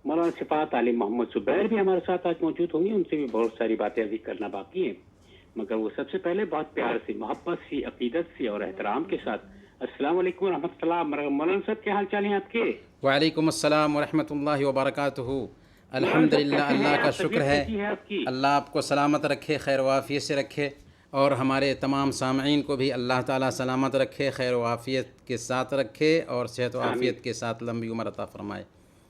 مولانا صفات علی محمد زبیر بھی ہمارے ساتھ آج موجود ہوں گے. ان سے بھی بہت ساری باتیں ابھی کرنا باقی ہیں، مگر وہ سب سے پہلے بہت پیار سے، محبت سی، عقیدت سی اور احترام کے ساتھ السلام علیکم ورحمۃ اللہ. مولانا صاحب کیا حال چال ہیں آپ کے؟ وعلیکم السلام ورحمۃ اللہ وبرکاتہ. مولانا الحمد صاحب للہ، کیسے ہیں اللہ کا آپ؟ شکر طبیعت ہے. کیسی ہے آپ کی؟ اللہ آپ کو سلامت رکھے، خیر و عافیت سے رکھے، اور ہمارے تمام سامعین کو بھی اللہ تعالیٰ سلامت رکھے، خیر و عافیت کے ساتھ رکھے، اور صحت و آمین عافیت کے ساتھ لمبی عمر عطا فرمائے.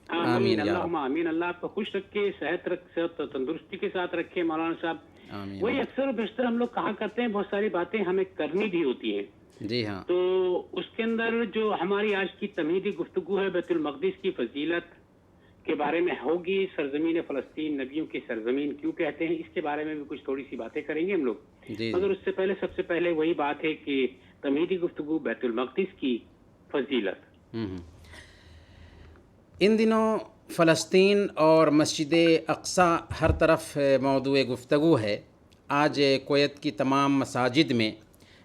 آمین آمین یا رب. اللہم آمین. اللہ آپ کو خوش رکھے، صحت و تندرستی کے ساتھ رکھے. مولانا صاحب آمین. وہی اکثر و بیشتر ہم لوگ کہا کرتے ہیں، بہت ساری باتیں ہمیں کرنی بھی ہوتی ہیں. جی ہاں. تو اس کے اندر جو ہماری آج کی تمہیدی گفتگو ہے بیت المقدس کی فضیلت کے بارے میں ہوگی. سرزمین فلسطین نبیوں کی سرزمین کیوں کہتے ہیں، اس کے بارے میں بھی کچھ تھوڑی سی باتیں کریں گے ہم لوگ. جی مگر جی. اس سے پہلے سب سے پہلے وہی بات ہے کہ تمہیدی گفتگو بیت المقدس کی فضیلت. ان دنوں فلسطین اور مسجد اقصیٰ ہر طرف موضوع گفتگو ہے. آج کویت کی تمام مساجد میں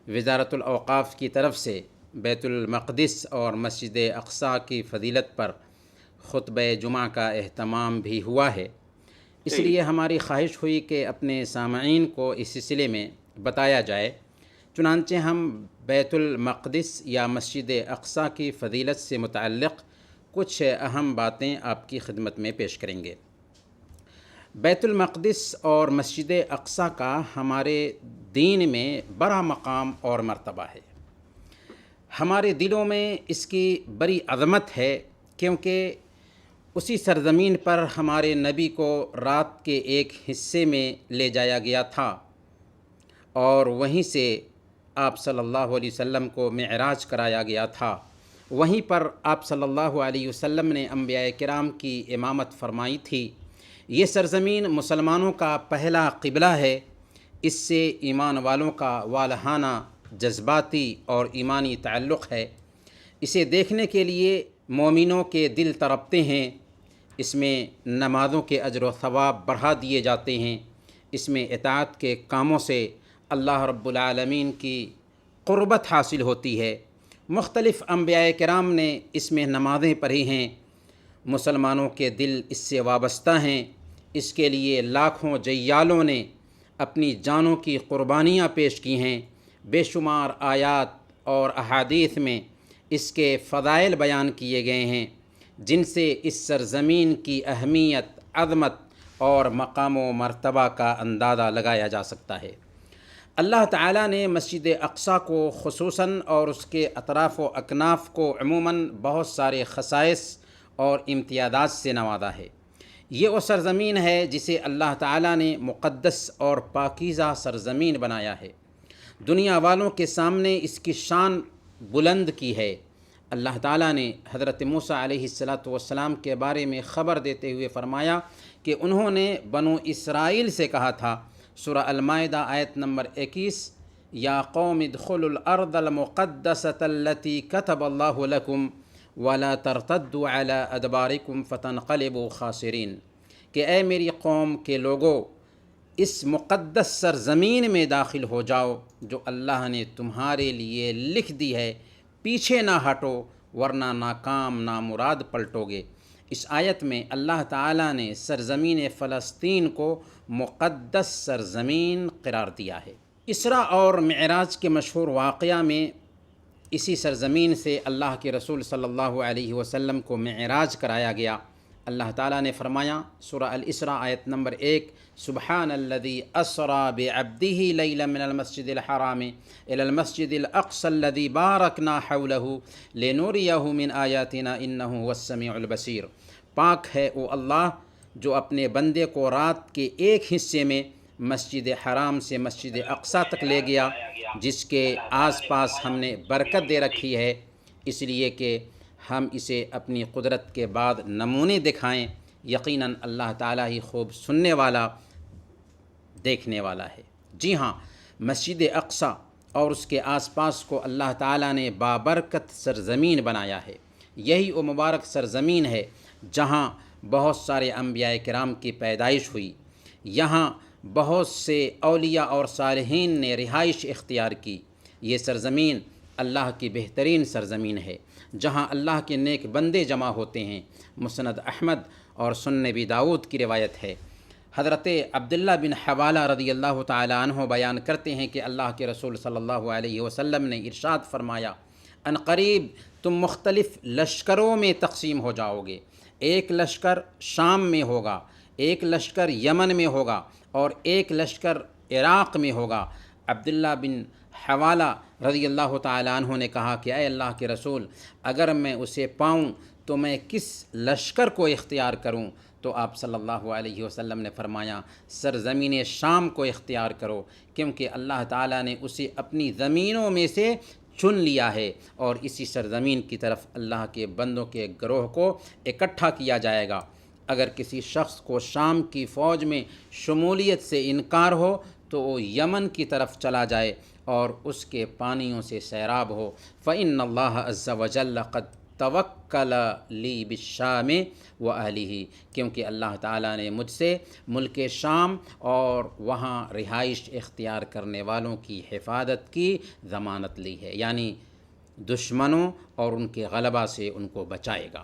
وزارت الاوقاف کی طرف سے بیت المقدس اور مسجد اقصیٰ کی فضیلت پر خطبہ جمعہ کا اہتمام بھی ہوا ہے. اس لیے ہماری خواہش ہوئی کہ اپنے سامعین کو اس سلسلے میں بتایا جائے. چنانچہ ہم بیت المقدس یا مسجد اقصیٰ کی فضیلت سے متعلق کچھ اہم باتیں آپ کی خدمت میں پیش کریں گے. بیت المقدس اور مسجد اقصیٰ کا ہمارے دین میں بڑا مقام اور مرتبہ ہے. ہمارے دلوں میں اس کی بڑی عظمت ہے، کیونکہ اسی سرزمین پر ہمارے نبی کو رات کے ایک حصے میں لے جایا گیا تھا، اور وہیں سے آپ صلی اللہ علیہ وسلم کو معراج کرایا گیا تھا. وہیں پر آپ صلی اللہ علیہ وسلم نے انبیاء کرام کی امامت فرمائی تھی. یہ سرزمین مسلمانوں کا پہلا قبلہ ہے. اس سے ایمان والوں کا والہانہ جذباتی اور ایمانی تعلق ہے. اسے دیکھنے کے لیے مومنوں کے دل تڑپتے ہیں. اس میں نمازوں کے اجر و ثواب بڑھا دیے جاتے ہیں. اس میں اطاعت کے کاموں سے اللہ رب العالمین کی قربت حاصل ہوتی ہے. مختلف انبیاء کرام نے اس میں نمازیں پڑھی ہیں. مسلمانوں کے دل اس سے وابستہ ہیں. اس کے لیے لاکھوں جیالوں نے اپنی جانوں کی قربانیاں پیش کی ہیں. بے شمار آیات اور احادیث میں اس کے فضائل بیان کیے گئے ہیں، جن سے اس سرزمین کی اہمیت، عظمت اور مقام و مرتبہ کا اندازہ لگایا جا سکتا ہے. اللہ تعالیٰ نے مسجد اقصیٰ کو خصوصاً اور اس کے اطراف و اکناف کو عموماً بہت سارے خصائص اور امتیازات سے نوازا ہے. یہ وہ سرزمین ہے جسے اللہ تعالیٰ نے مقدس اور پاکیزہ سرزمین بنایا ہے. دنیا والوں کے سامنے اس کی شان بلند کی ہے. اللہ تعالیٰ نے حضرت موسیٰ علیہ السلام کے بارے میں خبر دیتے ہوئے فرمایا کہ انہوں نے بنو اسرائیل سے کہا تھا، سورہ المائدہ آیت نمبر 21، یا قوم ادخلوا الارض المقدسۃ التی کتب اللہ لکم ولا ترتدوا علی ادبارکم فتنقلبوا خاسرین، کہ اے میری قوم کے لوگو، اس مقدس سرزمین میں داخل ہو جاؤ جو اللہ نے تمہارے لیے لکھ دی ہے، پیچھے نہ ہٹو ورنہ ناکام نامراد پلٹو گے. اس آیت میں اللہ تعالیٰ نے سرزمین فلسطین کو مقدس سرزمین قرار دیا ہے. اسراء اور معراج کے مشہور واقعہ میں اسی سرزمین سے اللہ کے رسول صلی اللہ علیہ وسلم کو معراج کرایا گیا. اللہ تعالیٰ نے فرمایا، سورہ الاسراء آیت نمبر 1، سبحان الذی اسری بعبدہ لیلا من المسجد الحرام الی المسجد الاقصی الذی بارکنا حولہ لنریہ من آیاتنا انہ هو السمیع البصیر. پاک ہے وہ اللہ جو اپنے بندے کو رات کے ایک حصے میں مسجد حرام سے مسجد اقصیٰ تک لے گیا، جس کے آس پاس ہم نے برکت دے رکھی ہے، اس لیے کہ ہم اسے اپنی قدرت کے بعد نمونے دکھائیں. یقیناً اللہ تعالیٰ ہی خوب سننے والا، دیکھنے والا ہے. جی ہاں، مسجد اقصیٰ اور اس کے آس پاس کو اللہ تعالیٰ نے بابرکت سرزمین بنایا ہے. یہی وہ مبارک سرزمین ہے جہاں بہت سارے انبیاء کرام کی پیدائش ہوئی. یہاں بہت سے اولیاء اور صالحین نے رہائش اختیار کی. یہ سرزمین اللہ کی بہترین سرزمین ہے جہاں اللہ کے نیک بندے جمع ہوتے ہیں۔ مسند احمد اور سنن ابی داؤد کی روایت ہے۔ حضرت عبداللہ بن حوالہ رضی اللہ تعالی عنہ بیان کرتے ہیں کہ اللہ کے رسول صلی اللہ علیہ وسلم نے ارشاد فرمایا، ان قریب تم مختلف لشکروں میں تقسیم ہو جاؤ گے، ایک لشکر شام میں ہوگا، ایک لشکر یمن میں ہوگا اور ایک لشکر عراق میں ہوگا۔ عبداللہ بن حوالہ رضی اللہ تعالیٰ عنہ نے کہا کہ اے اللہ کے رسول، اگر میں اسے پاؤں تو میں کس لشکر کو اختیار کروں؟ تو آپ صلی اللہ علیہ وسلم نے فرمایا، سرزمین شام کو اختیار کرو، کیونکہ اللہ تعالیٰ نے اسے اپنی زمینوں میں سے چن لیا ہے اور اسی سرزمین کی طرف اللہ کے بندوں کے گروہ کو اکٹھا کیا جائے گا۔ اگر کسی شخص کو شام کی فوج میں شمولیت سے انکار ہو تو وہ یمن کی طرف چلا جائے اور اس کے پانیوں سے سیراب ہو۔ فإن اللہ عز وجل قد توکل لی بالشام وأہلہ، کیونکہ اللہ تعالیٰ نے مجھ سے ملک شام اور وہاں رہائش اختیار کرنے والوں کی حفاظت کی ضمانت لی ہے، یعنی دشمنوں اور ان کے غلبہ سے ان کو بچائے گا۔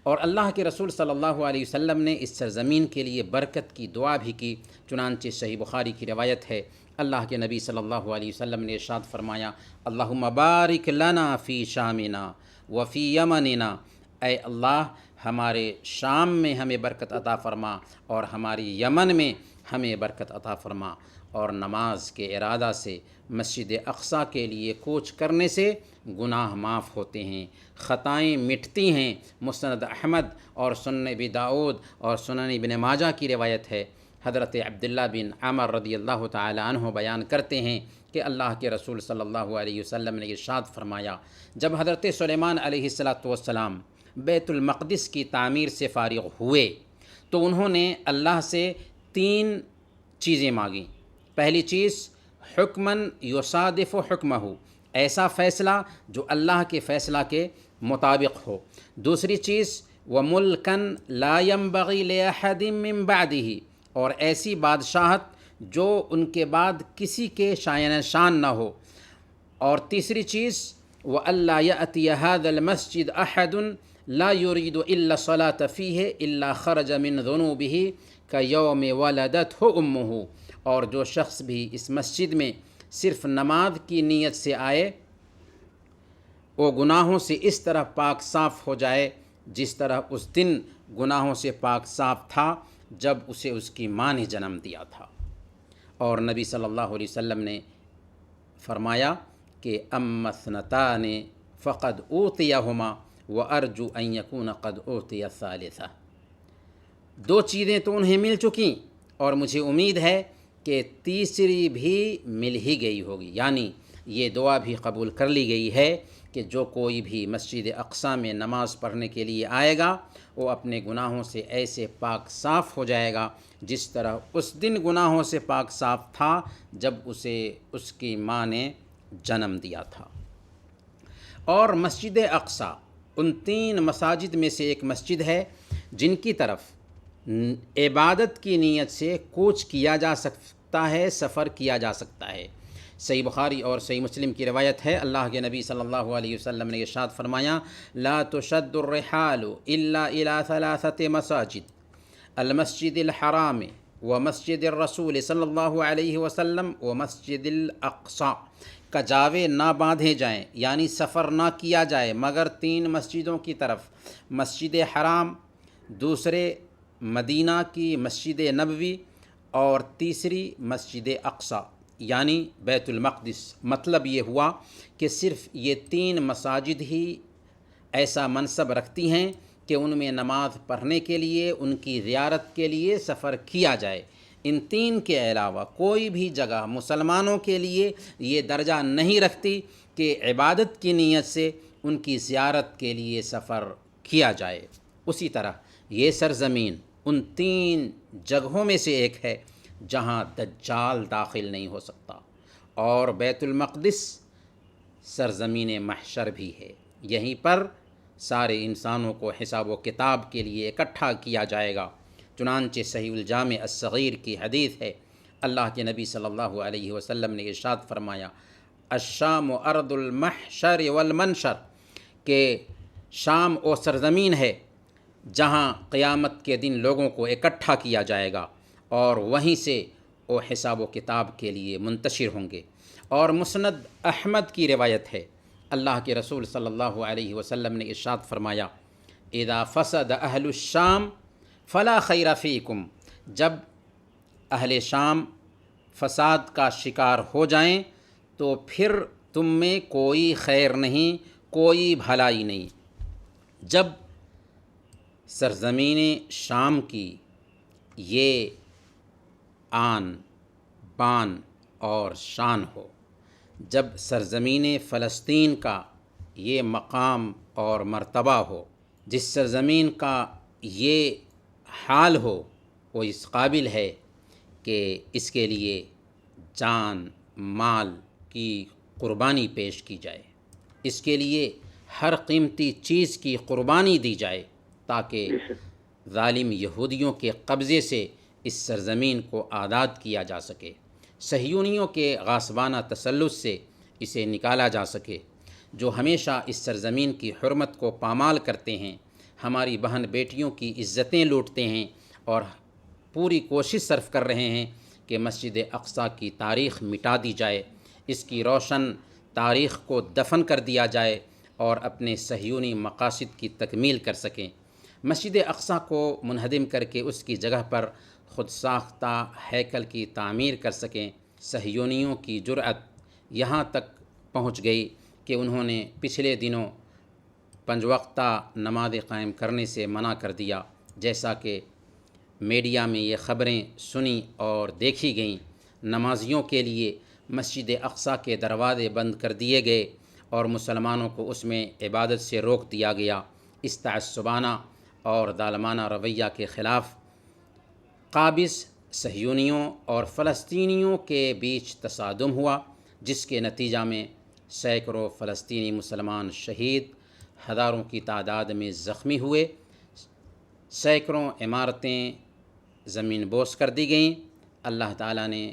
اور اللہ کے رسول صلی اللہ علیہ وسلم نے اس سرزمین کے لیے برکت کی دعا بھی کی، چنانچہ صحیح بخاری کی روایت ہے، اللہ کے نبی صلی اللہ علیہ وسلم نے ارشاد فرمایا، اللہم بارک لنا فی شامنا وفی یمننا، اے اللہ ہمارے شام میں ہمیں برکت عطا فرما اور ہماری یمن میں ہمیں برکت عطا فرما۔ اور نماز کے ارادہ سے مسجد اقصیٰ کے لیے کوچ کرنے سے گناہ معاف ہوتے ہیں، خطائیں مٹتی ہیں۔ مسند احمد اور سنن ابی داؤد اور سنن ابن ماجہ کی روایت ہے۔ حضرت عبداللہ بن عمر رضی اللہ تعالی عنہ بیان کرتے ہیں کہ اللہ کے رسول صلی اللہ علیہ وسلم نے ارشاد فرمایا، جب حضرت سلیمان علیہ السلام بیت المقدس کی تعمیر سے فارغ ہوئے تو انہوں نے اللہ سے 3 چیزیں مانگیں۔ پہلی چیز، حکماً یصادف حکمہ، ایسا فیصلہ جو اللہ کے فیصلہ کے مطابق ہو۔ دوسری چیز، وملکاً لا ينبغی لأحد من بعدہ، اور ایسی بادشاہت جو ان کے بعد کسی کے شایان شان نہ ہو۔ اور تیسری چیز، وَأَلَّا يَأْتِيَ هَذَا الْمَسْجِدَ أَحَدٌ لَا يُرِيدُ إِلَّا الصَّلَاةَ فِيهِ إِلَّا خَرَجَ مِنْ ذُنُوبِهِ كَيَوْمِ وَلَدَتْهُ أُمُّهُ، اور جو شخص بھی اس مسجد میں صرف نماز کی نیت سے آئے وہ گناہوں سے اس طرح پاک صاف ہو جائے جس طرح اس دن گناہوں سے پاک صاف تھا جب اسے اس کی ماں نے جنم دیا تھا۔ اور نبی صلی اللہ علیہ وسلم نے فرمایا کہ اما اثنتان فقد اوتیہما وارجو ان یکون قد اوتی الثالثہ، 2 چیزیں تو انہیں مل چکیں اور مجھے امید ہے کہ تیسری بھی مل ہی گئی ہوگی، یعنی یہ دعا بھی قبول کر لی گئی ہے کہ جو کوئی بھی مسجد اقصیٰ میں نماز پڑھنے کے لیے آئے گا وہ اپنے گناہوں سے ایسے پاک صاف ہو جائے گا جس طرح اس دن گناہوں سے پاک صاف تھا جب اسے اس کی ماں نے جنم دیا تھا۔ اور مسجد اقصیٰ ان 3 مساجد میں سے ایک مسجد ہے جن کی طرف عبادت کی نیت سے کوچ کیا جا سکتا ہے، سفر کیا جا سکتا ہے۔ صحیح بخاری اور صحیح مسلم کی روایت ہے، اللہ کے نبی صلی اللہ علیہ وسلم نے ارشاد فرمایا، لا تشد الرحال الا الى 3 مساجد، المسجد الحرام ومسجد الرسول صلی اللہ علیہ وسلم ومسجد الاقصیٰ، کجاوے نہ باندھے جائیں یعنی سفر نہ کیا جائے مگر 3 مسجدوں کی طرف، مسجد حرام، دوسرے مدینہ کی مسجد نبوی اور تیسری مسجد اقصیٰ یعنی بیت المقدس۔ مطلب یہ ہوا کہ صرف یہ 3 مساجد ہی ایسا منصب رکھتی ہیں کہ ان میں نماز پڑھنے کے لیے، ان کی زیارت کے لیے سفر کیا جائے۔ ان 3 کے علاوہ کوئی بھی جگہ مسلمانوں کے لیے یہ درجہ نہیں رکھتی کہ عبادت کی نیت سے ان کی زیارت کے لیے سفر کیا جائے۔ اسی طرح یہ سرزمین ان 3 جگہوں میں سے ایک ہے جہاں دجال داخل نہیں ہو سکتا، اور بیت المقدس سرزمین محشر بھی ہے، یہیں پر سارے انسانوں کو حساب و کتاب کے لیے اکٹھا کیا جائے گا۔ چنانچہ صحیح الجامع الصغیر کی حدیث ہے، اللہ کے نبی صلی اللہ علیہ وسلم نے ارشاد فرمایا، الشام ارض المحشر والمنشر، کہ شام وہ سرزمین ہے جہاں قیامت کے دن لوگوں کو اکٹھا کیا جائے گا اور وہیں سے وہ حساب و کتاب کے لیے منتشر ہوں گے۔ اور مسند احمد کی روایت ہے، اللہ کے رسول صلی اللہ علیہ وسلم نے ارشاد فرمایا، اذا فسد اہل الشام فلا خیر فیکم، جب اہل شام فساد کا شکار ہو جائیں تو پھر تم میں کوئی خیر نہیں، کوئی بھلائی نہیں۔ جب سرزمین شام کی یہ آن بان اور شان ہو، جب سرزمین فلسطین کا یہ مقام اور مرتبہ ہو، جس سرزمین کا یہ حال ہو، وہ اس قابل ہے کہ اس کے لیے جان مال کی قربانی پیش کی جائے، اس کے لیے ہر قیمتی چیز کی قربانی دی جائے تاکہ ظالم یہودیوں کے قبضے سے اس سرزمین کو آزاد کیا جا سکے، صہیونیوں کے غاصبانہ تسلط سے اسے نکالا جا سکے، جو ہمیشہ اس سرزمین کی حرمت کو پامال کرتے ہیں، ہماری بہن بیٹیوں کی عزتیں لوٹتے ہیں اور پوری کوشش صرف کر رہے ہیں کہ مسجد اقصیٰ کی تاریخ مٹا دی جائے، اس کی روشن تاریخ کو دفن کر دیا جائے اور اپنے صہیونی مقاصد کی تکمیل کر سکیں، مسجد اقصیٰ کو منہدم کر کے اس کی جگہ پر خود ساختہ ہیکل کی تعمیر کر سکیں۔ صہیونیوں کی جرأت یہاں تک پہنچ گئی کہ انہوں نے پچھلے دنوں 5 وقتہ نماز قائم کرنے سے منع کر دیا، جیسا کہ میڈیا میں یہ خبریں سنی اور دیکھی گئیں۔ نمازیوں کے لیے مسجد اقصیٰ کے دروازے بند کر دیے گئے اور مسلمانوں کو اس میں عبادت سے روک دیا گیا۔ اس تعصبانہ اور ظالمانہ رویہ کے خلاف قابض صہیونیوں اور فلسطینیوں کے بیچ تصادم ہوا، جس کے نتیجہ میں سینکڑوں فلسطینی مسلمان شہید، ہزاروں کی تعداد میں زخمی ہوئے، سینکڑوں عمارتیں زمین بوس کر دی گئیں۔ اللہ تعالیٰ نے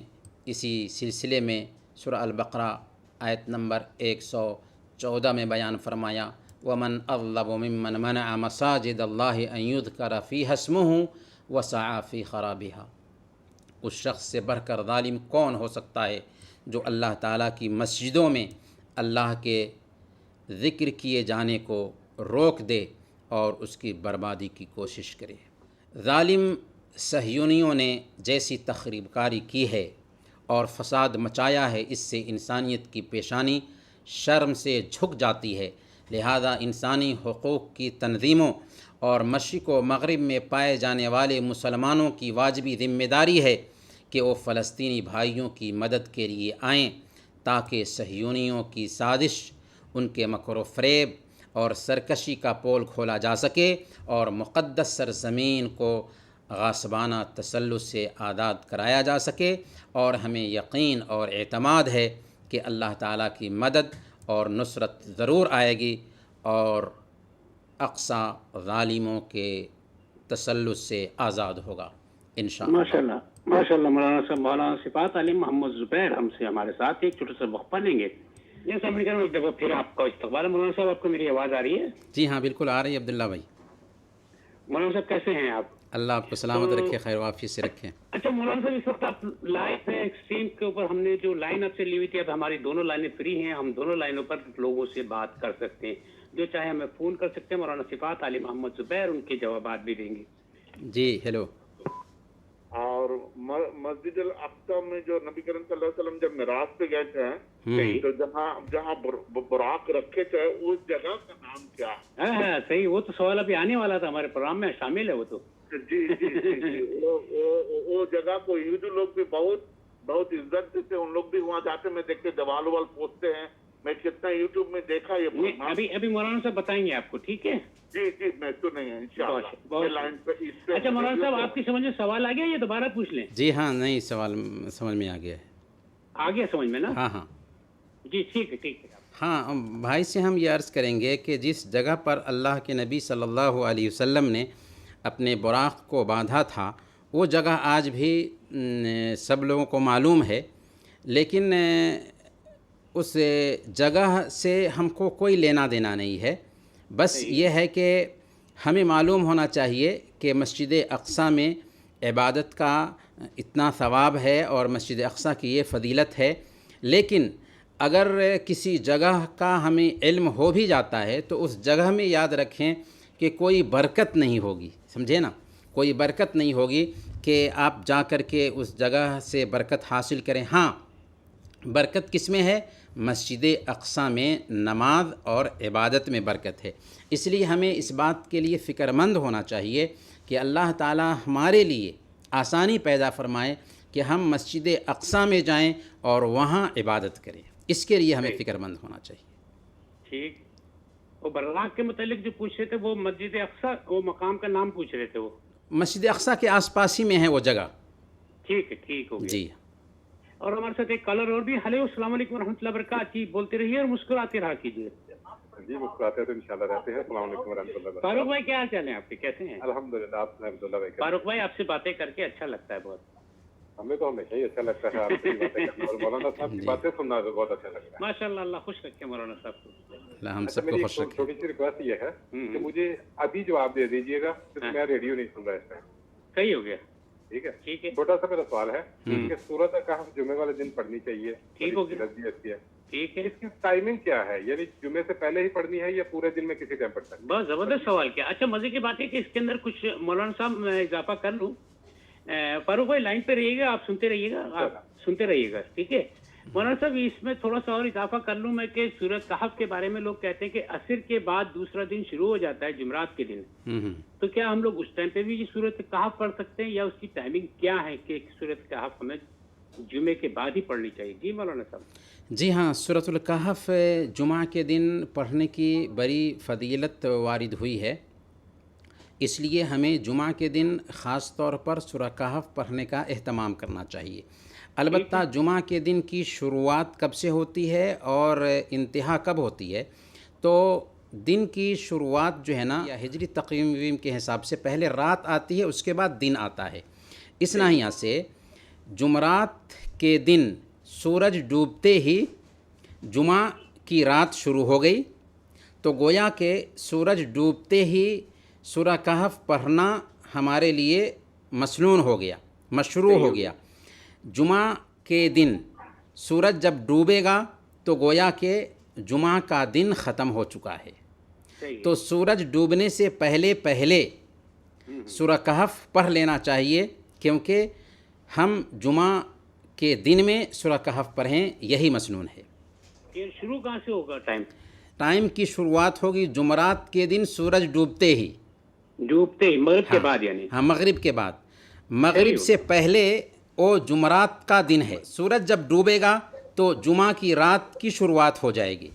اسی سلسلے میں سورہ البقرہ آیت نمبر 114 میں بیان فرمایا، وَمَنْ أَظْلَمُ مِمَّنْ مَنَعَ مَسَاجِدَ اللَّهِ أَنْ يُذْكَرَ فِيهَا اسْمُهُ وَسَعَى فِي خَرَابِهَا، اس شخص سے بڑھ کر ظالم کون ہو سکتا ہے جو اللہ تعالیٰ کی مسجدوں میں اللہ کے ذکر کیے جانے کو روک دے اور اس کی بربادی کی کوشش کرے۔ ظالم صہیونیوں نے جیسی تخریب کاری کی ہے اور فساد مچایا ہے، اس سے انسانیت کی پیشانی شرم سے جھک جاتی ہے، لہذا انسانی حقوق کی تنظیموں اور مشرق و مغرب میں پائے جانے والے مسلمانوں کی واجبی ذمہ داری ہے کہ وہ فلسطینی بھائیوں کی مدد کے لیے آئیں تاکہ صہیونیوں کی سازش، ان کے مکر و فریب اور سرکشی کا پول کھولا جا سکے اور مقدس سرزمین کو غاصبانہ تسلط سے آزاد کرایا جا سکے۔ اور ہمیں یقین اور اعتماد ہے کہ اللہ تعالیٰ کی مدد اور نصرت ضرور آئے گی اور اقصیٰ ظالموں کے تسلط سے آزاد ہوگا انشاءاللہ۔ ماشاء اللہ مولانا صاحب، مولانا صفات علی محمد زبیر ہم سے ہمارے ساتھ ایک چھوٹا سا وقفہ لیں گے۔ جیسا ایک دفعہ پھر آپ کا استقبال ہے مولانا صاحب، آپ کو میری آواز آ رہی ہے؟ جی ہاں بالکل آ رہی ہے عبداللہ بھائی۔ مولانا صاحب کیسے ہیں آپ؟ اللہ آپ کو سلامت رکھے، خیر و عافیت سے رکھے۔ اچھا مولانا صاحب، اس وقت آپ لائف ہے ایکسٹریم کے اوپر، ہم نے جو لائن آپ سے لی ہوئی تھی، اب ہماری دونوں لائنیں فری ہیں، ہم دونوں لائنوں پر لوگوں سے بات کر سکتے ہیں، جو چاہے ہمیں فون کر سکتے ہیں۔ مولانا صفات علی محمد زبیر ان کے جوابات بھی دیں گے۔ جی ہیلو۔ اور مسجد الاقصی میں جو نبی کریم صلی اللہ علیہ وسلم جب معراج پہ گئے تھے تو جہاں براق رکھے تھے اس جگہ کا نام کیا؟ ہاں صحیح، وہ تو سوال ابھی آنے والا تھا، ہمارے پروگرام میں شامل ہے وہ تو۔ جی جی جی وہ جگہ کو ہندو لوگ بھی بہت عزت دیتے، ان لوگ بھی وہاں جاتے، میں دیکھتے دیوال وال پوچھتے ہیں، میں کتنا یوٹیوب میں دیکھا یہ۔ ابھی مولانا صاحب بتائیں گے آپ کو، ٹھیک ہے؟ جی جی میں تو نہیں ہے انشاءاللہ۔ اچھا مولانا صاحب، آپ کی سمجھ میں سوال آ گیا یا دوبارہ پوچھ لیں؟ جی ہاں، نہیں سوال سمجھ میں آ گیا ہے۔ آ گیا سمجھ میں نا؟ ہاں ہاں جی ٹھیک ہے۔ ہاں بھائی سے ہم یہ عرض کریں گے کہ جس جگہ پر اللہ کے نبی صلی اللہ علیہ وسلم نے اپنے براق کو باندھا تھا، وہ جگہ آج بھی سب لوگوں کو معلوم ہے، لیکن اس جگہ سے ہم کو کوئی لینا دینا نہیں ہے، بس یہ ہے کہ ہمیں معلوم ہونا چاہیے کہ مسجد اقصیٰ میں عبادت کا اتنا ثواب ہے اور مسجد اقصیٰ کی یہ فضیلت ہے، لیکن اگر کسی جگہ کا ہمیں علم ہو بھی جاتا ہے تو اس جگہ میں یاد رکھیں کہ کوئی برکت نہیں ہوگی، سمجھے نا، کوئی برکت نہیں ہوگی کہ آپ جا کر کے اس جگہ سے برکت حاصل کریں۔ ہاں، برکت کس میں ہے؟ مسجد اقصیٰ میں نماز اور عبادت میں برکت ہے۔ اس لیے ہمیں اس بات کے لیے فکر مند ہونا چاہیے کہ اللہ تعالی ہمارے لیے آسانی پیدا فرمائے کہ ہم مسجد اقصیٰ میں جائیں اور وہاں عبادت کریں، اس کے لیے ہمیں فکر مند ہونا چاہیے۔ ٹھیک، وہ براق کے متعلق جو پوچھ رہے تھے وہ مسجد اقصیٰ، وہ مقام کا نام پوچھ رہے تھے، وہ مسجد اقصیٰ کے آس پاس ہی میں ہے وہ جگہ۔ ٹھیک ہے، ٹھیک ہو گیا جی، اور ہمارے ساتھ ایک کالر اور بھی۔ ہیلو، السلام علیکم ورحمۃ اللہ وبرکاتہ، جی بولتے رہیے اور مسکراتے رہا کیجیے۔ جی مسکراتے تو انشاءاللہ رہتے ہیں۔ السلام علیکم ورحمۃ اللہ وبرکاتہ۔ فاروق بھائی کیا حال چال ہیں آپ کے، کیسے ہیں؟ الحمدللہ، آپ سے عبداللہ بھائی۔ فاروق بھائی آپ سے باتیں کر کے اچھا لگتا ہے بہت۔ ہمیں تو ہمیشہ ہی اچھا لگتا ہے آپ کی باتیں کرنا اور مولانا صاحب کی باتیں سننا تو بہت اچھا لگتا ہے۔ ماشاء اللہ، اللہ خوش رکھے مولانا صاحب کو۔ اللہ ہم اچھا، سب کو میری خوش رکھے۔ چھوٹی سی ریکویسٹ یہ ہے کہ مجھے ابھی جواب دے دیجیے گا، کیونکہ میں ریڈیو نہیں سن رہا اس ٹائم۔ صحیح ہو گیا، ٹھیک ہے؟ ٹھیک ہے، چھوٹا سا میرا سوال ہے کہ سورۃ الکہف جمعے والے دن پڑھنی چاہیے، ٹھیک ہو گیا، اچھی ہے، ٹھیک ہے۔ اس کی ٹائمنگ کیا ہے؟ یعنی جمعے سے پہلے ہی پڑھنی ہے یا پورے دن میں کسی ٹائم پڑھ سکتے ہیں؟ بہت زبردست سوال کیا۔ اچھا، مزے کی بات ہے کہ اس کے اندر کچھ مولانا صاحب میں اضافہ کر لوں۔ فاروق بھائی لائن پہ رہیے گا، آپ سنتے رہیے گا، آپ سنتے رہیے گا، ٹھیک ہے۔ مولانا صاحب اس میں تھوڑا سا اور اضافہ کر لوں میں کہ سورۃ کہف کے بارے میں لوگ کہتے ہیں کہ عصر کے بعد دوسرا دن شروع ہو جاتا ہے جمعرات کے دن، تو کیا ہم لوگ اس ٹائم پہ بھی یہ سورۃ کہف پڑھ سکتے ہیں یا اس کی ٹائمنگ کیا ہے کہ سورۃ کہف ہمیں جمعے کے بعد ہی پڑھنی چاہیے؟ جی مولانا صاحب۔ جی ہاں، سورۃ الکہف جمعہ کے دن پڑھنے کی بڑی فضیلت وارد ہوئی ہے، اس لیے ہمیں جمعہ کے دن خاص طور پر سورہ کہف پڑھنے کا اہتمام کرنا چاہیے۔ البتہ جمعہ کے دن کی شروعات کب سے ہوتی ہے اور انتہا کب ہوتی ہے؟ تو دن کی شروعات جو ہے نا یا ہجری تقویم کے حساب سے پہلے رات آتی ہے، اس کے بعد دن آتا ہے۔ اس ناحیہ سے جمعرات کے دن سورج ڈوبتے ہی جمعہ کی رات شروع ہو گئی، تو گویا کہ سورج ڈوبتے ہی سورہ کہف پڑھنا ہمارے لیے مسنون ہو گیا، مشروع ہو گیا۔ جمعہ کے دن سورج جب ڈوبے گا تو گویا کہ جمعہ کا دن ختم ہو چکا ہے، تو سورج ڈوبنے سے پہلے سورہ کہف پڑھ لینا چاہیے، کیونکہ ہم جمعہ کے دن میں سورہ کہف پڑھیں، یہی مسنون ہے۔ یہ شروع کہاں سے ہوگا ٹائم کی شروعات ہوگی جمعرات کے دن سورج ڈوبتے ہی، مغرب کے بعد، یعنی ہاں مغرب کے بعد، مغرب سے پہلے وہ جمعرات کا دن ہے۔ سورج جب ڈوبے گا تو جمعہ کی رات کی شروعات ہو جائے گی۔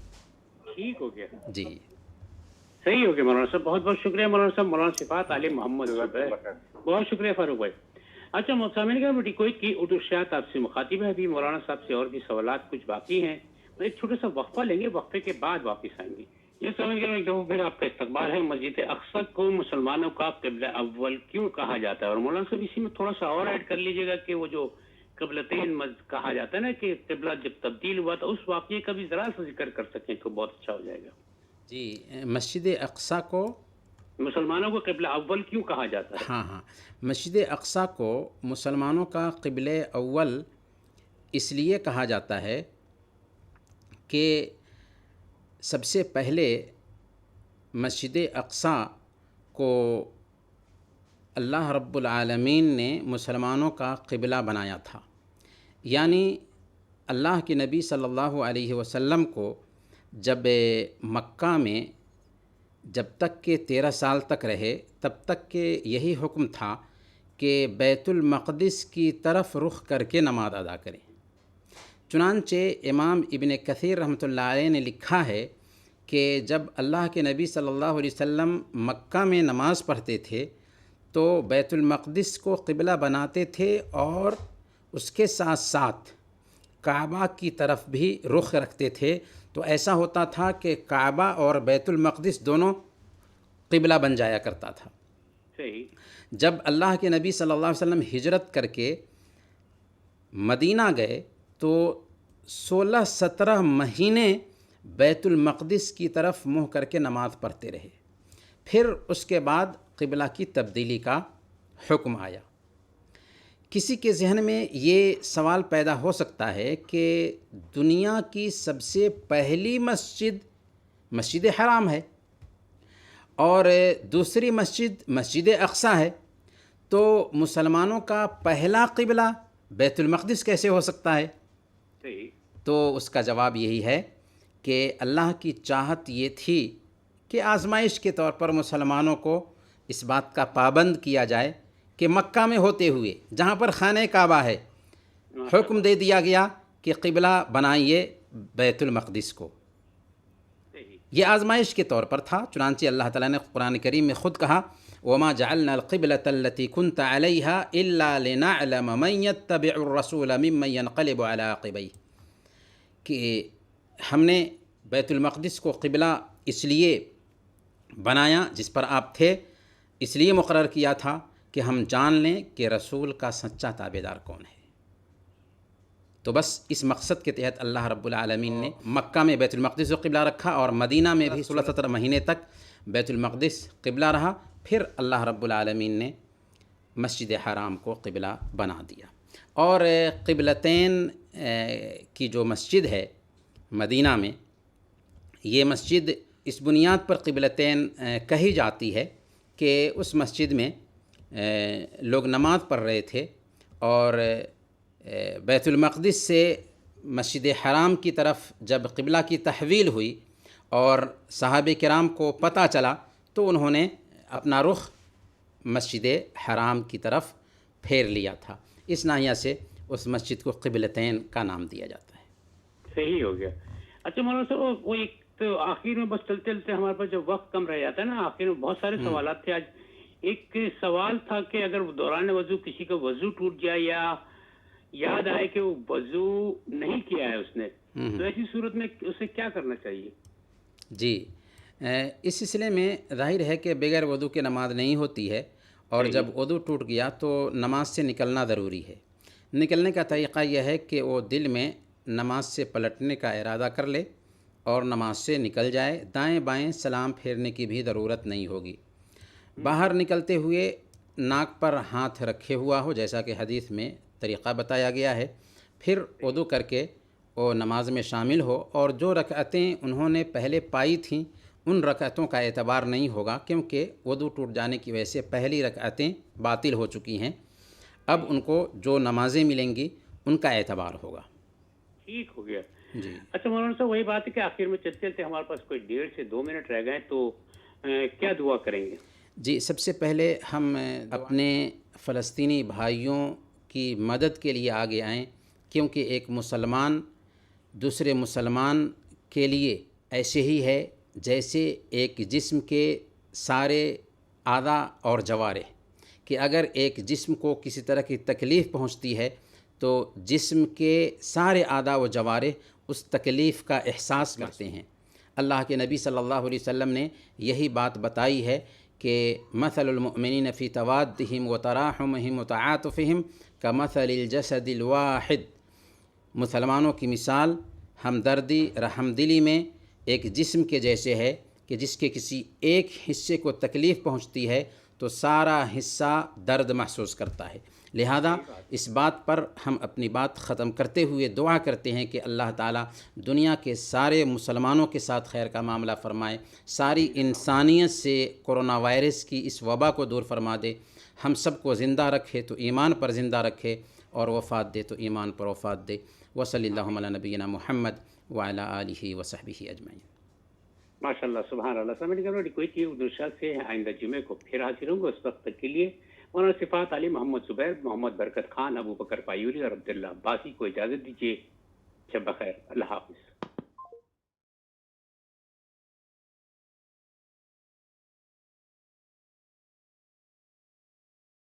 ٹھیک ہو گیا، جی صحیح ہو گیا مولانا صاحب، بہت بہت شکریہ مولانا صاحب، مولانا صفات علی محمد صاحب، بہت شکریہ فاروق بھائی۔ اچھا سامعین کرام، کوئی کی اردو شاعت آپ سے مخاطب ہے، ابھی مولانا صاحب سے اور بھی سوالات کچھ باقی ہیں، ایک چھوٹا سا وقفہ لیں گے، وقفے کے بعد واپس آئیں گے۔ یہ سامعین کرام، ایک دفعہ پھر آپ کا استقبال ہے۔ مسجد اقصیٰ کو مسلمانوں کا قبلہ اول کیوں کہا جاتا ہے؟ اور مولانا صاحب اسی میں تھوڑا سا اور ایڈ کر لیجیے گا کہ وہ جو قبلتین کہا جاتا ہے نا کہ قبلہ جب تبدیل ہوا تو اس واقعے کا بھی ذرا سا ذکر کر سکیں تو بہت اچھا ہو جائے گا۔ جی، مسجد اقصیٰ کو مسلمانوں کو قبلہ اول کیوں کہا جاتا ہے؟ ہاں، مسجد اقصیٰ کو مسلمانوں کا قبلہ اول اس لیے کہا جاتا ہے کہ سب سے پہلے مسجد اقصیٰ کو اللہ رب العالمین نے مسلمانوں کا قبلہ بنایا تھا، یعنی اللہ کے نبی صلی اللہ علیہ وسلم کو جب مکہ میں جب تک کہ 13 سال تک رہے تب تک کہ یہی حکم تھا کہ بیت المقدس کی طرف رخ کر کے نماز ادا کریں۔ چنانچہ امام ابن کثیر رحمۃ اللہ علیہ نے لکھا ہے کہ جب اللہ کے نبی صلی اللہ علیہ وسلم مکہ میں نماز پڑھتے تھے تو بیت المقدس کو قبلہ بناتے تھے اور اس کے ساتھ ساتھ کعبہ کی طرف بھی رخ رکھتے تھے، تو ایسا ہوتا تھا کہ کعبہ اور بیت المقدس دونوں قبلہ بن جایا کرتا تھا۔ صحیح۔ جب اللہ کے نبی صلی اللہ علیہ وسلم ہجرت کر کے مدینہ گئے تو 16-17 مہینے بیت المقدس کی طرف منہ کر کے نماز پڑھتے رہے. پھر اس کے بعد قبلہ کی تبدیلی کا حکم آیا. کسی کے ذہن میں یہ سوال پیدا ہو سکتا ہے کہ دنیا کی سب سے پہلی مسجد مسجد حرام ہے اور دوسری مسجد مسجد اقصی ہے، تو مسلمانوں کا پہلا قبلہ بیت المقدس کیسے ہو سکتا ہے؟ صحیح. تو اس کا جواب یہی ہے کہ اللہ کی چاہت یہ تھی کہ آزمائش کے طور پر مسلمانوں کو اس بات کا پابند کیا جائے کہ مکہ میں ہوتے ہوئے جہاں پر خانہ کعبہ ہے حکم دے دیا گیا کہ قبلہ بنائیے بیت المقدس کو. یہ آزمائش کے طور پر تھا. چنانچہ اللہ تعالیٰ نے قرآن کریم میں خود کہا وَمَا جَعَلْنَا الْقِبْلَةَ الَّتِي كُنْتَ عَلَيْهَا إِلَّا لِنَعْلَمَ مَنْ يَتَّبِعُ الرَّسُولَ مِمَّنْ يَنْقَلِبُ عَلَىٰ عَقِبَيْهِ، کہ ہم نے بیت المقدس کو قبلہ اس لیے بنایا جس پر آپ تھے، اس لیے مقرر کیا تھا کہ ہم جان لیں کہ رسول کا سچا تابعدار کون ہے. تو بس اس مقصد کے تحت اللہ رب العالمین نے مکہ میں بیت المقدس کو قبلہ رکھا اور مدینہ میں بھی 16-17 مہینے تک بیت المقدس قبلہ رہا. پھر اللہ رب العالمین نے مسجد حرام کو قبلہ بنا دیا. اور قبلتین کی جو مسجد ہے مدینہ میں، یہ مسجد اس بنیاد پر قبلتین کہی جاتی ہے کہ اس مسجد میں لوگ نماز پڑھ رہے تھے اور بیت المقدس سے مسجد حرام کی طرف جب قبلہ کی تحویل ہوئی اور صحابہ کرام کو پتہ چلا تو انہوں نے اپنا رخ مسجد حرام کی طرف پھیر لیا تھا. اس ناحیہ سے اس مسجد کو قبلتین کا نام دیا جاتا ہے. صحیح ہو گیا. اچھا مولانا صاحب، وہ ایک تو آخر میں بس چلتے چلتے ہمارے پاس جب وقت کم رہ جاتا ہے نا، آخر میں بہت سارے سوالات تھے. آج ایک سوال تھا کہ اگر دوران وضو کسی کا وضو ٹوٹ جائے یا یاد آئے کہ وہ وضو نہیں کیا ہے اس نے، تو ایسی صورت میں اسے کیا کرنا چاہیے؟ جی، اس سلسلے میں ظاہر ہے کہ بغیر وضو کے نماز نہیں ہوتی ہے، اور جب وضو ٹوٹ گیا تو نماز سے نکلنا ضروری ہے. نکلنے کا طریقہ یہ ہے کہ وہ دل میں نماز سے پلٹنے کا ارادہ کر لے اور نماز سے نکل جائے. دائیں بائیں سلام پھیرنے کی بھی ضرورت نہیں ہوگی. باہر نکلتے ہوئے ناک پر ہاتھ رکھے ہوا ہو جیسا کہ حدیث میں طریقہ بتایا گیا ہے. پھر وضو کر کے وہ نماز میں شامل ہو، اور جو رکعتیں انہوں نے پہلے پائی تھیں ان رکعتوں کا اعتبار نہیں ہوگا، کیونکہ وضو ٹوٹ جانے کی وجہ سے پہلی رکعتیں باطل ہو چکی ہیں. اب ان کو جو نمازیں ملیں گی ان کا اعتبار ہوگا. ٹھیک ہو گیا. جی. اچھا مولانا صاحب، وہی بات ہے کہ آخر میں چلتے چلتے ہمارے پاس کوئی 1.5 سے 2 منٹ رہ گئے، تو کیا دعا کریں گے؟ جی، سب سے پہلے ہم اپنے فلسطینی بھائیوں کی مدد کے لیے آگے آئیں، کیونکہ ایک مسلمان دوسرے مسلمان کے لیے ایسے ہی ہے جیسے ایک جسم کے سارے اعضاء اور جوارح، کہ اگر ایک جسم کو کسی طرح کی تکلیف پہنچتی ہے تو جسم کے سارے اعضاء و جوارح اس تکلیف کا احساس کرتے ہیں. اللہ کے نبی صلی اللہ علیہ وسلم نے یہی بات بتائی ہے کہ مثل المؤمنین فی توادہم و تراحمہم و تعاطفہم کمثل الجسد الواحد. مسلمانوں کی مثال ہمدردی رحم دلی میں ایک جسم کے جیسے ہے کہ جس کے کسی ایک حصے کو تکلیف پہنچتی ہے تو سارا حصہ درد محسوس کرتا ہے. لہذا اس بات پر ہم اپنی بات ختم کرتے ہوئے دعا کرتے ہیں کہ اللہ تعالیٰ دنیا کے سارے مسلمانوں کے ساتھ خیر کا معاملہ فرمائے، ساری انسانیت سے کرونا وائرس کی اس وبا کو دور فرما دے، ہم سب کو زندہ رکھے تو ایمان پر زندہ رکھے، اور وفات دے تو ایمان پر وفات دے. وصلی اللہ علی نبینا محمد وعلی آلہ وصحبہ اجمعین. ماشاء اللہ، سبحان اللہ. سمجھ گئے کوئی چیز درشا سے آئندہ جمعے کو پھر حاضر ہوں گے. اس وقت تک کے لیے مولانا صفات علی محمد زبیر، محمد برکت خان، ابو بکر پایوری اور عبداللہ عباسی کو اجازت دیجیے. شب بخیر. اللہ حافظ.